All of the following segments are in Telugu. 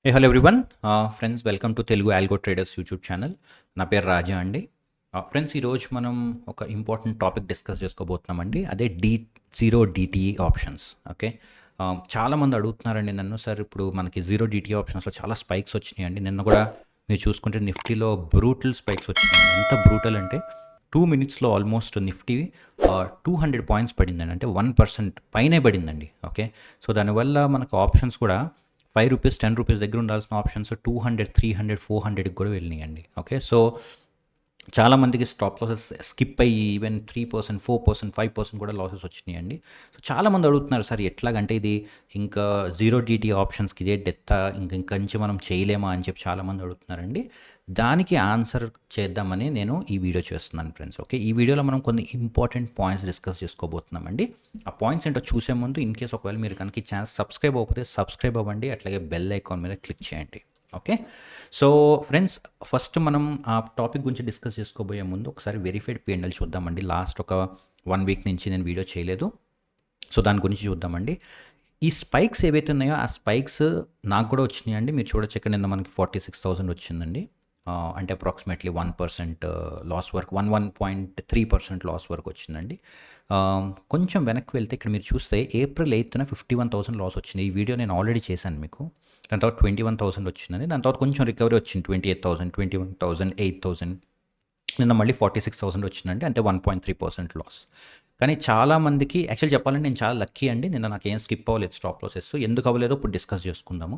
Hello everyone. Friends, welcome to Telugu algo traders YouTube channel. నా పేరు రాజా అండి. ఫ్రెండ్స్, ఈరోజు మనం ఒక ఇంపార్టెంట్ టాపిక్ డిస్కస్ చేసుకోబోతున్నామండి. అదే జీరో డిటిఈ ఆప్షన్స్. ఓకే. చాలామంది అడుగుతున్నారండి నన్ను, సార్ ఇప్పుడు మనకి జీరో డిటిఈ ఆప్షన్స్లో చాలా స్పైక్స్ వచ్చినాయండి. నిన్న కూడా మీరు చూసుకుంటే నిఫ్టీలో బ్రూటల్ స్పైక్స్ వచ్చినాయి. ఎంత బ్రూటల్ అంటే 2 మినిట్స్లో ఆల్మోస్ట్ నిఫ్టీ 200 పాయింట్స్ పడిందండి. అంటే 1% పైనే పడిందండి. ఓకే. సో దానివల్ల మనకు ఆప్షన్స్ కూడా ₹5 ₹10 దగ్గర ఉండాల్సిన ఆప్షన్స్ 200 300 400కి కూడా వెళ్ళినాయండి. ఓకే. సో చాలామందికి స్టాప్ లాసెస్ స్కిప్ అయ్యి ఈవెన్ 3% 4% 5% కూడా లాసెస్ వచ్చినాయండి. సో చాలామంది అడుగుతున్నారు, సార్ ఎట్లాగంటే ఇది ఇంకా జీరో డిటి ఆప్షన్స్కి ఇదే డెత్తా, ఇంకా నుంచి మనం చేయలేమా అని చెప్పి చాలామంది అడుగుతున్నారండి. దానికి ఆన్సర్ చేద్దామని నేను ఈ వీడియో చేస్తున్నాను ఫ్రెండ్స్. ఓకే. ఈ వీడియోలో మనం కొన్ని ఇంపార్టెంట్ పాయింట్స్ డిస్కస్ చేసుకోబోతున్నామండి. ఆ పాయింట్స్ ఏంటో చూసే ముందు ఇన్ కేస్ ఒకవేళ మీరు కనుక ఈ ఛానల్ సబ్స్క్రైబ్ అవ్వకపోతే సబ్స్క్రైబ్ అవ్వండి. అట్లాగే బెల్ ఐకాన్ మీద క్లిక్ చేయండి. ఓకే. సో ఫ్రెండ్స్, ఫస్ట్ మనం ఆ టాపిక్ గురించి డిస్కస్ చేసుకోబోయే ముందు ఒకసారి వెరిఫైడ్ పిఎన్ఎల్ చూద్దామండి. లాస్ట్ ఒక 1 వీక్ నుంచి నేను వీడియో చేయలేదు. సో దాని గురించి చూద్దామండి. ఈ స్పైక్స్ ఏవైతే ఉన్నాయో ఆ స్పైక్స్ నాకు కూడా వచ్చినాయండి. మీరు చూడొచ్చు, ఇక్కడ నిన్న మనకి 46,000 వచ్చిందండి. అంటే అప్రాక్సిమేట్లీ 1% లాస్ వరకు 1.3% లాస్ వరకు వచ్చిందండి. కొంచెం వెనక్కి వెళ్తే ఇక్కడ మీరు చూస్తే ఏప్రిల్ 8న 51,000 లాస్ వచ్చింది. ఈ వీడియో నేను ఆల్రెడీ చేశాను మీకు. దాని తర్వాత 21,000 వచ్చిందండి. దాని తర్వాత కొంచెం రికవరీ వచ్చింది. 28,000 21,000 8,000. నిన్న మళ్ళీ 46,000 వచ్చిందండి. అంటే 1.3% లాస్. కానీ చాలామందికి యాక్చువల్ చెప్పాలంటే నేను చాలా లక్కీ అండి. నిన్న నాకేం స్కిప్ అవ్వలేదు స్టాప్ లాసెస్. ఎందుకు అవ్వలేదో ఇప్పుడు డిస్కస్ చేసుకుందాము.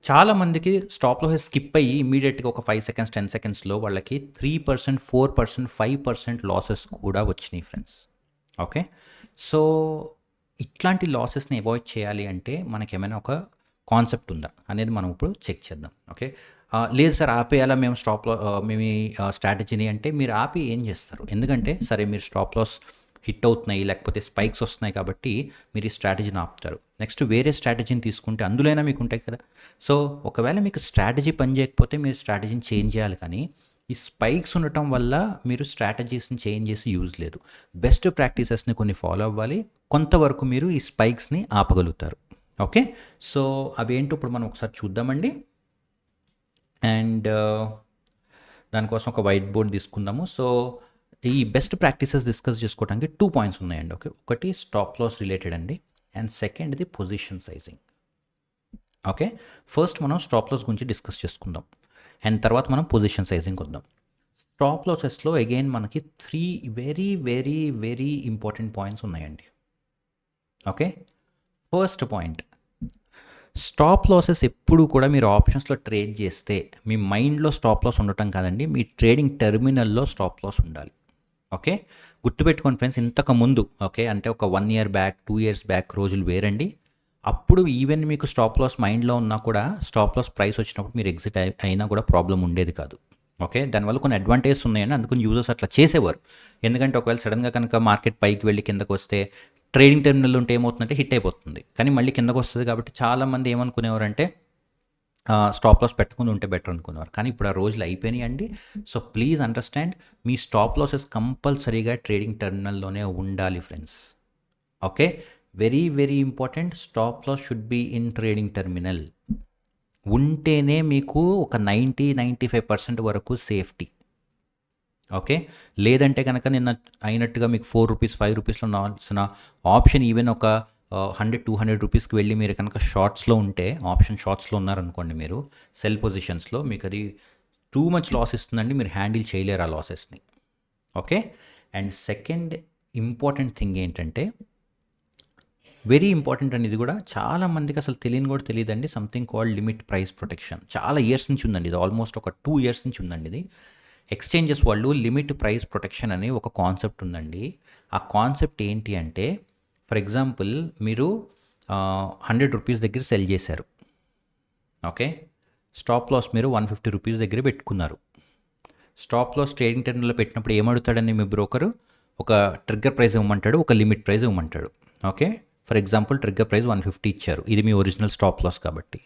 చాలామందికి స్టాప్ లాసెస్ స్కిప్ అయ్యి ఇమీడియట్గా ఒక 5 సెకండ్స్ 10 సెకండ్స్లో వాళ్ళకి 3% 4% 5% లాసెస్ కూడా వచ్చినాయి ఫ్రెండ్స్. ఓకే. సో ఇట్లాంటి లాసెస్ని అవాయిడ్ చేయాలి అంటే మనకేమైనా ఒక కాన్సెప్ట్ ఉందా అనేది మనం ఇప్పుడు చెక్ చేద్దాం. ఓకే. లేదు సార్ ఆపేయాలా మేము మేము ఈ స్ట్రాటజీని అంటే మీరు ఆపి ఏం చేస్తారు? ఎందుకంటే సరే మీరు స్టాప్ లాస్ హిట్ అవుతున్నాయి లేకపోతే స్పైక్స్ వస్తున్నాయి కాబట్టి మీరు ఈ స్ట్రాటజీని ఆపుతారు. నెక్స్ట్ వేరే స్ట్రాటజీని తీసుకుంటే అందులోనే మీకు ఉంటాయి కదా. సో ఒకవేళ మీకు స్ట్రాటజీ పని చేయకపోతే మీరు స్ట్రాటజీని చేంజ్ చేయాలి. కానీ ఈ స్పైక్స్ ఉండటం వల్ల మీరు స్ట్రాటజీస్ని చేంజ్ చేసి యూజ్ లేదు. బెస్ట్ ప్రాక్టీసెస్ని కొన్ని ఫాలో అవ్వాలి. కొంతవరకు మీరు ఈ స్పైక్స్ని ఆపగలుగుతారు. ఓకే. సో అవేంటో ఇప్పుడు మనం ఒకసారి చూద్దామండి. అండ్ దానికోసం ఒక వైట్ బోర్డ్ తీసుకుందాము. సో ఈ బెస్ట్ ప్రాక్టీసెస్ డిస్కస్ చేసుకోవడానికి 2 పాయింట్స్ ఉన్నాయండి. ఓకే. ఒకటి స్టాప్ లాస్ రిలేటెడ్ అండి. అండ్ సెకండ్ది పొజిషన్ సైజింగ్. ఓకే. ఫస్ట్ మనం స్టాప్ లాస్ గురించి డిస్కస్ చేసుకుందాం. అండ్ తర్వాత మనం పొజిషన్ సైజింగ్ వద్దాం. స్టాప్ లాసెస్లో అగైన్ మనకి 3 very very very important points ఉన్నాయండి. Okay. First point, stop losses ఎప్పుడు కూడా మీరు ఆప్షన్స్లో ట్రేడ్ చేస్తే మీ మైండ్లో స్టాప్ లాస్ ఉండటం కాదండి, మీ ట్రేడింగ్ టెర్మినల్లో స్టాప్ లాస్ ఉండాలి. ఓకే. గుర్తుపెట్టుకోండి ఫ్రెండ్స్, ఇంతకుముందు ఓకే అంటే ఒక 1 ఇయర్ బ్యాక్ 2 ఇయర్స్ బ్యాక్ రోజులు వేరండి. అప్పుడు ఈవెన్ మీకు స్టాప్ లాస్ మైండ్లో ఉన్నా కూడా స్టాప్ లాస్ ప్రైస్ వచ్చినప్పుడు మీరు ఎగ్జిట్ అయినా కూడా ప్రాబ్లం ఉండేది కాదు. ఓకే. దానివల్ల కొన్ని అడ్వాంటేజెస్ ఉన్నాయండి. అందుకని యూజర్స్ అట్లా చేసేవారు. ఎందుకంటే ఒకవేళ సడన్గా కనుక మార్కెట్ పైకి వెళ్ళి కిందకు వస్తే ట్రేడింగ్ టెర్మినల్ ఉంటే ఏమవుతుందంటే హిట్ అయిపోతుంది. కానీ మళ్ళీ కిందకు వస్తుంది కాబట్టి చాలామంది ఏమనుకునేవారంటే స్టాప్ లాస్ పెట్టుకుని ఉంటే బెటర్ అనుకునేవారు. కానీ ఇప్పుడు ఆ రోజులు అయిపోయినాయండి. సో ప్లీజ్ అండర్స్టాండ్, మీ స్టాప్ లాసెస్ కంపల్సరీగా ట్రేడింగ్ టెర్మినల్లోనే ఉండాలి friends. Okay. Very very important, stop loss should be in trading terminal. ఉంటేనే మీకు ఒక 90-95% వరకు సేఫ్టీ. ఓకే. లేదంటే కనుక నిన్న అయినట్టుగా మీకు ₹4 ₹5లో నాల్సిన ఆప్షన్ ఈవెన్ ఒక 100-200 రూపీస్కి వెళ్ళి మీరు కనుక షార్ట్స్లో ఉంటే, ఆప్షన్ షార్ట్స్లో ఉన్నారనుకోండి, మీరు సెల్ పొజిషన్స్లో మీకు అది టూ మచ్ లాస్ ఇస్తుందండి. మీరు హ్యాండిల్ చేయలేరు ఆ లాసెస్ని. Okay. And second important thing ఏంటంటే, వెరీ ఇంపార్టెంట్ అండి, ఇది కూడా చాలా మందికి అసలు తెలియని కూడా తెలియదండి. Something called limit price protection. చాలా ఇయర్స్ నుంచి ఉందండి ఇది. ఆల్మోస్ట్ ఒక 2 ఇయర్స్ నుంచి ఉందండి ఇది. ఎక్స్చేంజెస్ వాళ్ళు లిమిట్ ప్రైస్ ప్రొటెక్షన్ అని ఒక కాన్సెప్ట్ ఉందండి. ఆ కాన్సెప్ట్ ఏంటి అంటే, ఫర్ ఎగ్జాంపుల్ మీరు ₹100 దగ్గర సెల్ చేశారు. ఓకే. స్టాప్ లాస్ మీరు ₹150 దగ్గర పెట్టుకున్నారు. స్టాప్ లాస్ ట్రేడింగ్ టెర్మినల్లో పెట్టినప్పుడు ఏమడుగుతాడని మీ బ్రోకరు, ఒక ట్రిగ్గర్ ప్రైస్ ఇవ్వమంటాడు, ఒక లిమిట్ ప్రైస్ ఇవ్వమంటాడు. Okay. For example trigger price 150 ఇచ్చారు. ఇది మీ ఒరిజినల్ స్టాప్ లాస్ కాబట్టి.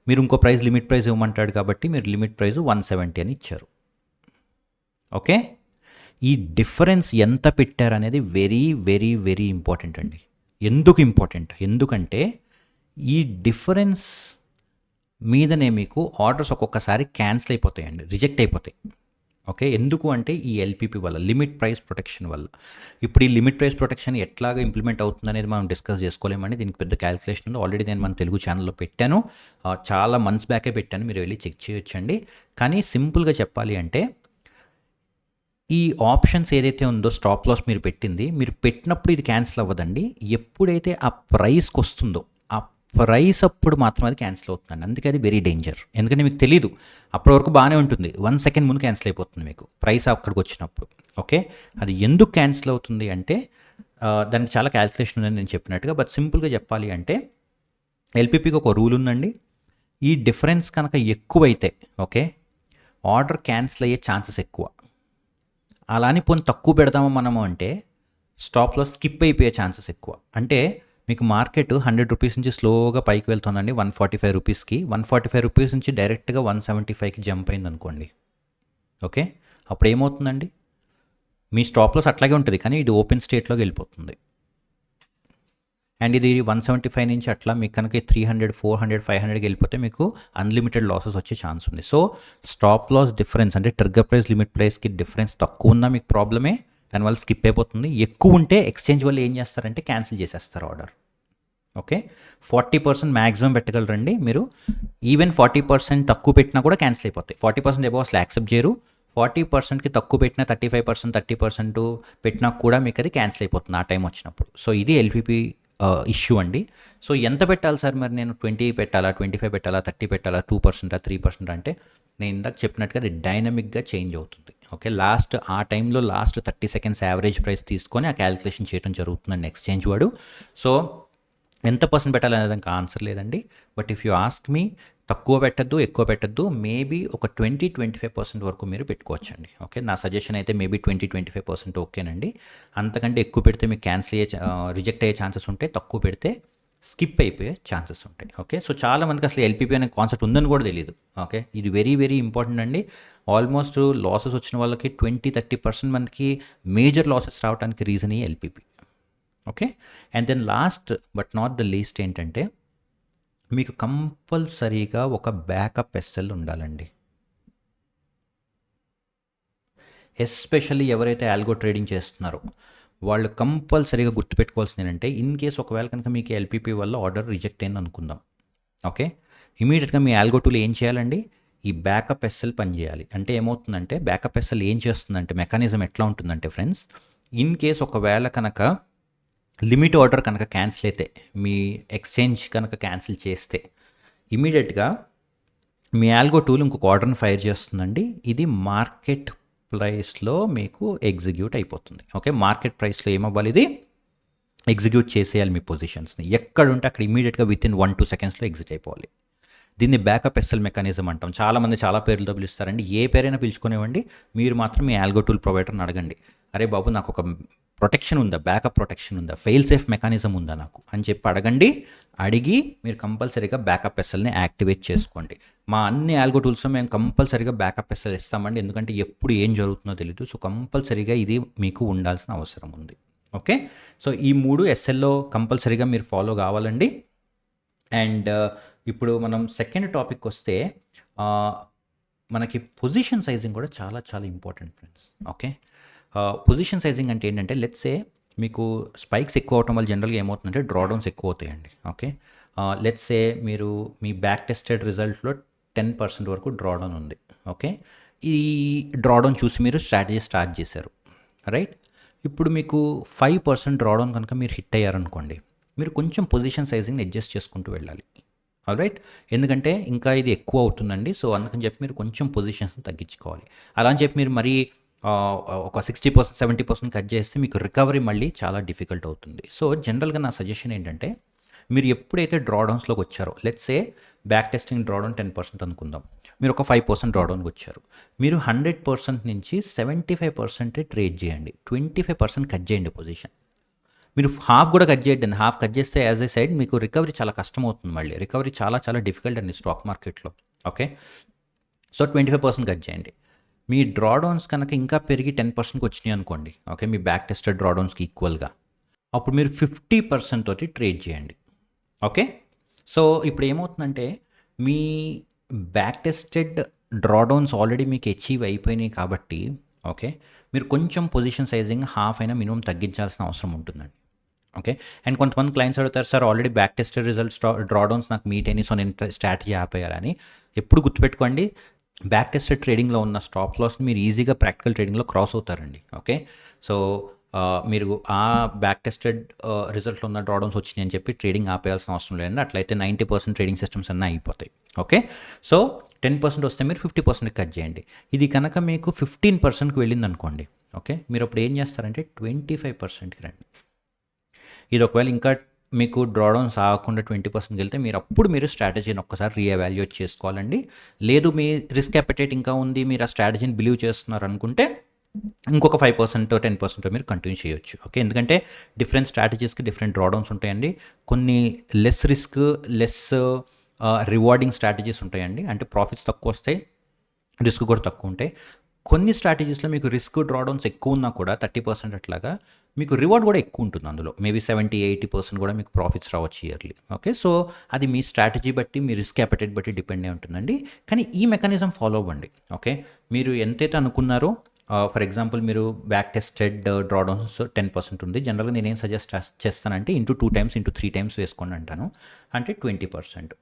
మీరు ఇంకో ప్రైస్ లిమిట్ ప్రైస్ ఇవ్వమంటాడు కాబట్టి మీరు లిమిట్ ప్రైస్ 170 అని ఇచ్చారు. ఓకే. ఈ డిఫరెన్స్ ఎంత పెట్టారనేది వెరీ వెరీ వెరీ ఇంపార్టెంట్ అండి. ఎందుకు ఇంపార్టెంట్? ఎందుకంటే ఈ డిఫరెన్స్ మీదనే మీకు ఆర్డర్స్ ఒక్కొక్కసారి క్యాన్సిల్ అయిపోతాయండి, రిజెక్ట్ అయిపోతాయి. ఓకే, ఎందుకు అంటే ఈ ఎల్పిపి వల్ల, లిమిట్ ప్రైస్ ప్రొటెక్షన్ వల్ల. ఇప్పుడు ఈ లిమిట్ ప్రైస్ ప్రొటెక్షన్ ఎట్లాగా ఇంప్లిమెంట్ అవుతుంది అనేది మనం డిస్కస్ చేసుకోలేమండి. దీనికి పెద్ద క్యాలిక్యులేషన్ ఉంది. ఆల్రెడీ నేను మన తెలుగు ఛానల్లో పెట్టాను, చాలా మంత్స్ బ్యాకే పెట్టాను, మీరు వెళ్ళి చెక్ చేయొచ్చండి. కానీ సింపుల్గా చెప్పాలి అంటే ఈ ఆప్షన్స్ ఏదైతే ఉందో స్టాప్ లాస్ మీరు పెట్టింది, మీరు పెట్టినప్పుడు ఇది క్యాన్సిల్ అవ్వదండి. ఎప్పుడైతే ఆ ప్రైస్కి వస్తుందో ఆ ప్రైస్ అప్పుడు మాత్రం అది క్యాన్సిల్ అవుతుందండి. అందుకే అది వెరీ డేంజర్. ఎందుకంటే మీకు తెలీదు, అప్పటి వరకు బాగానే ఉంటుంది, 1 సెకండ్ ముందు క్యాన్సిల్ అయిపోతుంది మీకు ప్రైస్ అక్కడికి వచ్చినప్పుడు. ఓకే, అది ఎందుకు క్యాన్సిల్ అవుతుంది అంటే దానికి చాలా క్యాల్కులేషన్ ఉందని నేను చెప్పినట్టుగా. బట్ సింపుల్గా చెప్పాలి అంటే ఎల్పిపికి ఒక రూల్ ఉందండి. ఈ డిఫరెన్స్ కనుక ఎక్కువైతే ఓకే, ఆర్డర్ క్యాన్సిల్ అయ్యే ఛాన్సెస్ ఎక్కువ. అలా అని పోనీ తక్కువ పెడదామా మనము అంటే స్టాప్లో స్కిప్ అయిపోయే ఛాన్సెస్ ఎక్కువ. అంటే మీకు మార్కెట్ 100 రూపీస్ నుంచి స్లోగా పైకి వెళ్తుందండి 145 రూపీస్కి. 145 రూపీస్ నుంచి డైరెక్ట్గా 175కి జంప్ అయింది అనుకోండి. ఓకే, అప్పుడు ఏమవుతుందండి, మీ స్టాప్ లాస్ అట్లాగే ఉంటుంది కానీ ఇది ఓపెన్ స్టేట్లోకి వెళ్ళిపోతుంది. అండ్ ఇది 175 నుంచి అట్లా మీకు కనుక 300, 400, 500కి వెళ్ళిపోతే మీకు అన్లిమిటెడ్ లాసెస్ వచ్చే ఛాన్స్ ఉంది. సో స్టాప్ లాస్ డిఫరెన్స్ అంటే ట్రిగ్గర్ ప్రైస్ లిమిట్ ప్రైస్కి డిఫరెన్స్ తక్కువ ఉన్నా మీకు ప్రాబ్లమే, దానివల్ల స్కిప్ అయిపోతుంది. ఎక్కువ ఉంటే ఎక్స్చేంజ్ వల్ల ఏం చేస్తారంటే క్యాన్సిల్ చేసేస్తారు ఆర్డర్. ఓకే, 40% మ్యాక్సిమం పెట్టగలరండి మీరు. ఈవెన్ 40% తక్కువ పెట్టినా కూడా క్యాన్సిల్ అయిపోతాయి. 40% ఎబో అసలు యాక్సెప్ట్ చేయరు. 40%కి తక్కువ పెట్టినా 35%, 30% పెట్టినా కూడా మీకు అది క్యాన్సిల్ అయిపోతుంది ఆ టైం వచ్చినప్పుడు. సో ఇది ఎల్పిపి ఇష్యూ అండి. సో ఎంత పెట్టాలి సార్ మరి, నేను 20 పెట్టాలా, 25 పెట్టాలా, 30 పెట్టాలా, 2%, 3% అంటే నేను ఇందాక చెప్పినట్టుగా అది డైనమిక్గా చేంజ్ అవుతుంది. ఓకే, ఆ టైంలో లాస్ట్ 30 సెకండ్స్ యావరేజ్ ప్రైస్ తీసుకొని ఆ క్యాలిక్యులేషన్ చేయడం జరుగుతుందండి ఎక్స్చేంజ్ వాడు. సో ఎంత పర్సెంట్ పెట్టాలి అనే దానికి ఆన్సర్ లేదండి. But if you ask me, తక్కువ పెట్టద్దు, ఎక్కువ పెట్టద్దు, మేబీ ఒక 20-25% వరకు మీరు పెట్టుకోవచ్చండి. ఓకే, నా సజెషన్ అయితే మేబీ 20-25% ఓకేనండి. అంతకంటే ఎక్కువ పెడితే మీకు రిజెక్ట్ అయ్యే ఛాన్సెస్ ఉంటాయి, తక్కువ పెడితే స్కిప్ అయిపోయే ఛాన్సెస్ ఉంటాయి. ఓకే, సో చాలా మందికి అసలు ఎల్పిపి అనే కాన్సెప్ట్ ఉందని కూడా తెలియదు. ఓకే, ఇది వెరీ వెరీ ఇంపార్టెంట్ అండి. ఆల్మోస్ట్ లాసెస్ వచ్చిన వాళ్ళకి 20-30% మందికి మేజర్ లాసెస్ రావడానికి రీజన్ ఈ LPP. Okay, and then last but not the least ఏంటంటే మీకు కంపల్సరీగా ఒక బ్యాకప్ ఎస్ఎల్ ఉండాలండి. ఎస్పెషల్లీ ఎవరైతే ఆల్గో ట్రేడింగ్ చేస్తున్నారో వాళ్ళు కంపల్సరీగా గుర్తుపెట్టుకోవాల్సింది ఏంటంటే, ఇన్ కేస్ ఒకవేళ కనుక మీకు ఎల్పిపి వల్ల ఆర్డర్ రిజెక్ట్ అయింది అనుకుందాం. ఓకే, ఇమీడియట్గా మీ ఆల్గో టూల్ ఏం చేయాలండి, ఈ బ్యాకప్ ఎస్ఎల్ పనిచేయాలి. అంటే ఏమవుతుందంటే బ్యాకప్ ఎస్ఎల్ ఏం చేస్తుందంటే, మెకానిజం ఎట్లా ఉంటుందంటే ఫ్రెండ్స్, ఇన్ కేస్ ఒకవేళ కనుక లిమిట్ ఆర్డర్ కనుక క్యాన్సిల్ అయితే, మీ ఎక్స్చేంజ్ కనుక క్యాన్సిల్ చేస్తే ఇమీడియట్గా మీ ఆల్గో టూల్ ఇంకొక ఆర్డర్ని ఫైర్ చేస్తుందండి. ఇది మార్కెట్ ప్రైస్లో మీకు ఎగ్జిక్యూట్ అయిపోతుంది. ఓకే, మార్కెట్ ప్రైస్లో ఏమవ్వాలి, ఇది ఎగ్జిక్యూట్ చేసేయాలి మీ పొజిషన్స్ని. ఎక్కడుంటే అక్కడ ఇమీడియట్గా వితిన్ 1-2 సెకండ్స్లో ఎగ్జిట్ అయిపోవాలి. దీన్ని బ్యాకప్ ఎస్ఎల్ మెకానిజం అంటాం. చాలామంది చాలా పేర్లతో పిలుస్తారండి. ఏ పేరైనా పిలుచుకునేవ్వండి, మీరు మాత్రం మీ ఆల్గో టూల్ ప్రొవైడర్ని అడగండి, అరే బాబు నాకు ఒక ప్రొటెక్షన్ ఉందా, బ్యాకప్ ప్రొటెక్షన్ ఉందా, ఫెయిల్ సేఫ్ మెకానిజం ఉందా నాకు అని చెప్పి అడగండి. అడిగి మీరు కంపల్సరీగా బ్యాకప్ ఎస్ఎల్ని యాక్టివేట్ చేసుకోండి. మా అన్ని ఆల్గో టూల్స్లో మేము కంపల్సరీగా బ్యాకప్ ఎస్ఎల్ ఇస్తామండి, ఎందుకంటే ఎప్పుడు ఏం జరుగుతుందో తెలియదు. సో కంపల్సరీగా ఇది మీకు ఉండాల్సిన అవసరం ఉంది. ఓకే, సో ఈ 3 ఎస్ఎల్లో కంపల్సరీగా మీరు ఫాలో కావాలండి. అండ్ ఇప్పుడు మనం సెకండ్ టాపిక్ వస్తే మనకి పొజిషన్ సైజింగ్ కూడా చాలా చాలా important friends. Okay, position sizing అంటే ఏంటంటే, లెట్సే మీకు స్పైక్స్ ఎక్కువ అవటం వల్ల జనరల్గా ఏమవుతుందంటే డ్రాడౌన్స్ ఎక్కువ అవుతాయండి. ఓకే, లెట్సే మీరు మీ బ్యాక్ టెస్టెడ్ రిజల్ట్లో 10% వరకు డ్రాడౌన్ ఉంది. ఓకే, ఈ డ్రాడౌన్ చూసి మీరు స్ట్రాటజీ స్టార్ట్ చేశారు, రైట్. ఇప్పుడు మీకు 5% డ్రాడౌన్ కనుక మీరు హిట్ అయ్యారనుకోండి, మీరు కొంచెం పొజిషన్ సైజింగ్ని అడ్జస్ట్ చేసుకుంటూ వెళ్ళాలి. రైట్, ఎందుకంటే ఇంకా ఇది ఎక్కువ అవుతుందండి. సో అందుకని చెప్పి మీరు కొంచెం పొజిషన్స్ని తగ్గించుకోవాలి. అలా అని చెప్పి మీరు మరీ ఒక 60%, 70% కట్ చేస్తే మీకు రికవరీ మళ్ళీ చాలా డిఫికల్ట్ అవుతుంది. సో జనరల్గా నా సజెషన్ ఏంటంటే, మీరు ఎప్పుడైతే డ్రాడౌన్స్లోకి వచ్చారో, లెట్సే బ్యాక్ టెస్టింగ్ డ్రాడౌన్ 10% అనుకుందాం, మీరు ఒక 5% డ్రాడౌన్కి వచ్చారు, మీరు 100% నుంచి 75% ట్రేడ్ చేయండి, 25% కట్ చేయండి పొజిషన్. మీరు హాఫ్ కూడా కట్ చేయొద్దండి. హాఫ్ కట్ చేస్తే యాజ్ ఏ సైడ్ మీకు రికవరీ చాలా కష్టం అవుతుంది. మళ్ళీ రికవరీ చాలా చాలా డిఫికల్ట్ అండి స్టాక్ మార్కెట్లో. ఓకే, సో 25% కట్ చేయండి. మీ డ్రాడౌన్స్ కనుక ఇంకా పెరిగి 10%కి వచ్చినాయి అనుకోండి, ఓకే, మీ బ్యాక్ టెస్టెడ్ డ్రాడౌన్స్కి ఈక్వల్గా, అప్పుడు మీరు 50% తోటి ట్రేడ్ చేయండి. ఓకే, సో ఇప్పుడు ఏమవుతుందంటే మీ బ్యాక్ టెస్టెడ్ డ్రాడౌన్స్ ఆల్రెడీ మీకు అచీవ్ అయిపోయినాయి కాబట్టి ఓకే, మీరు కొంచెం పొజిషన్ సైజింగ్ హాఫ్ అయినా మినిమం తగ్గించాల్సిన అవసరం ఉంటుందండి. ఓకే, అండ్ కొంతమంది క్లయింట్స్ అడుగుతారు, sir already back tested results drawdowns నాకు మీట్ అయినాయి, సో నేను స్ట్రాటజీ ఆపేయాలని. ఎప్పుడు గుర్తుపెట్టుకోండి, బ్యాక్ టెస్టెడ్ ట్రేడింగ్లో ఉన్న స్టాప్ లాస్ని మీరు ఈజీగా ప్రాక్టికల్ ట్రేడింగ్లో క్రాస్ అవుతారండి. ఓకే, సో మీరు ఆ బ్యాక్ టెస్టెడ్ రిజల్ట్లో ఉన్న డ్రాడౌన్స్ వచ్చినాయి అని చెప్పి ట్రేడింగ్ ఆపేయాల్సిన అవసరం లేదండి. అట్లయితే 90% ట్రేడింగ్ సిస్టమ్స్ అన్నీ అయిపోతాయి. ఓకే, సో 10% వస్తే మీరు 50% కట్ చేయండి. ఇది కనుక మీకు 15%కి వెళ్ళింది అనుకోండి, ఓకే, మీరు అప్పుడు ఏం చేస్తారంటే 25%కి రండి. ఇది ఒకవేళ ఇంకా మీకు డ్రాడౌన్స్ ఆగకుండా 20%కి వెళ్తే మీరు స్ట్రాటజీని ఒక్కసారి రీఎవాల్యుయేట్ చేసుకోవాలండి. లేదు మీ రిస్క్ అపెటైట్ ఇంకా ఉంది, మీరు ఆ స్ట్రాటజీని బిలీవ్ చేస్తున్నారు అనుకుంటే ఇంకొక 5% 10% మీరు కంటిన్యూ చేయొచ్చు. ఓకే, ఎందుకంటే డిఫరెంట్ స్ట్రాటజీస్కి డిఫరెంట్ డ్రాడౌన్స్ ఉంటాయండి. కొన్ని less risk less rewarding strategies ఉంటాయండి, అంటే ప్రాఫిట్స్ తక్కువ వస్తాయి, రిస్క్ కూడా తక్కువ ఉంటాయి. కొన్ని స్ట్రాటజీస్లో మీకు రిస్క్ డ్రాడౌన్స్ ఎక్కువ ఉన్నా కూడా 30% అట్లాగా మీకు రివార్డ్ కూడా ఎక్కువ ఉంటుంది. అందులో మేబీ 70-80% కూడా మీకు ప్రాఫిట్స్ రావచ్చు ఇయర్లీ. ఓకే, సో అది మీ స్ట్రాటజీ బట్టి, మీ రిస్క్ అపెటైట్ బట్టి డిపెండ్ అయి ఉంటుందండి. కానీ ఈ మెకానిజం ఫాలో అవ్వండి. ఓకే, మీరు ఎంతైతే అనుకున్నారో, ఫర్ ఎగ్జాంపుల్ మీరు బ్యాక్ టెస్టెడ్ డ్రాడౌన్స్ 10% ఉంది. జనరల్గా నేనేం సజెస్ట్ చేస్తానంటే ఇంటూ 2 టైమ్స్ ఇంటూ 3 టైమ్స్ వేసుకోండి అంటాను, అంటే 20%.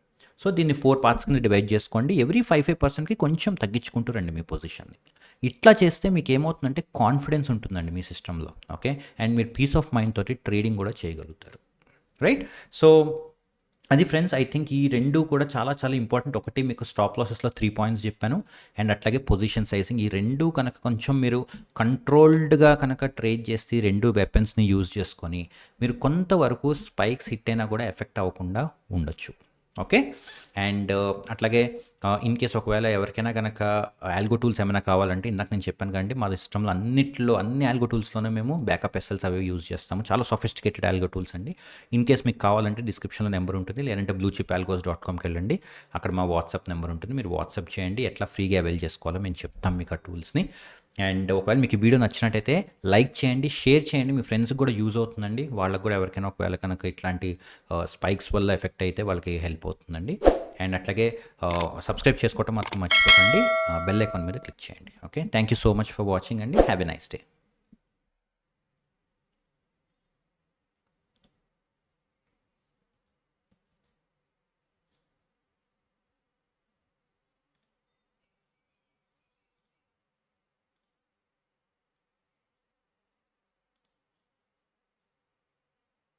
సో దీన్ని 4 పార్ట్స్ కింద డివైడ్ చేసుకోండి. ఎవ్రీ 5% కొంచెం తగ్గించుకుంటూ రండి మీ పొజిషన్ని. ఇట్లా చేస్తే మీకు ఏమవుతుందంటే కాన్ఫిడెన్స్ ఉంటుందండి మీ సిస్టంలో. ఓకే, అండ్ మీరు పీస్ ఆఫ్ మైండ్ తోటి ట్రేడింగ్ కూడా చేయగలుగుతారు. రైట్, సో అది ఫ్రెండ్స్, ఐ థింక్ ఈ రెండు కూడా చాలా చాలా ఇంపార్టెంట్. ఒకటి మీకు స్టాప్ లాసెస్లో 3 పాయింట్స్ చెప్పాను, అండ్ అట్లాగే పొజిషన్ సైజింగ్. ఈ రెండు కనుక కొంచెం మీరు కంట్రోల్డ్గా కనుక ట్రేడ్ చేస్తే, రెండు వెపన్స్ని యూజ్ చేసుకొని మీరు కొంతవరకు స్పైక్స్ హిట్ అయినా కూడా ఎఫెక్ట్ అవ్వకుండా ఉండొచ్చు. ఓకే, అండ్ అట్లాగే ఇన్ కేస్ ఒకవేళ ఎవరికైనా కనుక ఆల్గో టూల్స్ ఏమైనా కావాలంటే, ఇందాక నేను చెప్పాను కదండి, మా సిస్టంలో అన్ని ఆల్గో టూల్స్లోనే మేము బ్యాకప్ ఎస్ఎల్స్ అవి యూజ్ చేస్తాము. చాలా సొఫిస్టికేటెడ్ ఆల్గో టూల్స్ అండి. ఇన్ కేస్ మీకు కావాలంటే డిస్క్రిప్షన్లో నెంబర్ ఉంటుంది, లేదంటే bluechipalgos.comకి వెళ్ళండి, అక్కడ మా వాట్సాప్ నెంబర్ ఉంటుంది. మీరు వాట్సాప్ చేయండి, ఎట్లా ఫ్రీగా అవైల్ చేసుకోవాలో మేము చెప్తాం మీకు ఆ టూల్స్ని. అండ్ ఒకవేళ మీకు ఈ వీడియో నచ్చినట్టయితే లైక్ చేయండి, షేర్ చేయండి, మీ ఫ్రెండ్స్కి కూడా యూజ్ అవుతుందండి. వాళ్ళకు కూడా ఎవరికైనా ఒకవేళ కనుక ఇట్లాంటి స్పైక్స్ వల్ల ఎఫెక్ట్ అయితే వాళ్ళకి హెల్ప్ అవుతుందండి. అండ్ అట్లాగే సబ్స్క్రైబ్ చేసుకోవటం మాత్రం మర్చిపోకండి, బెల్ ఐకాన్ మీద క్లిక్ చేయండి. Okay, thank you so much for watching అండి. Have a nice day.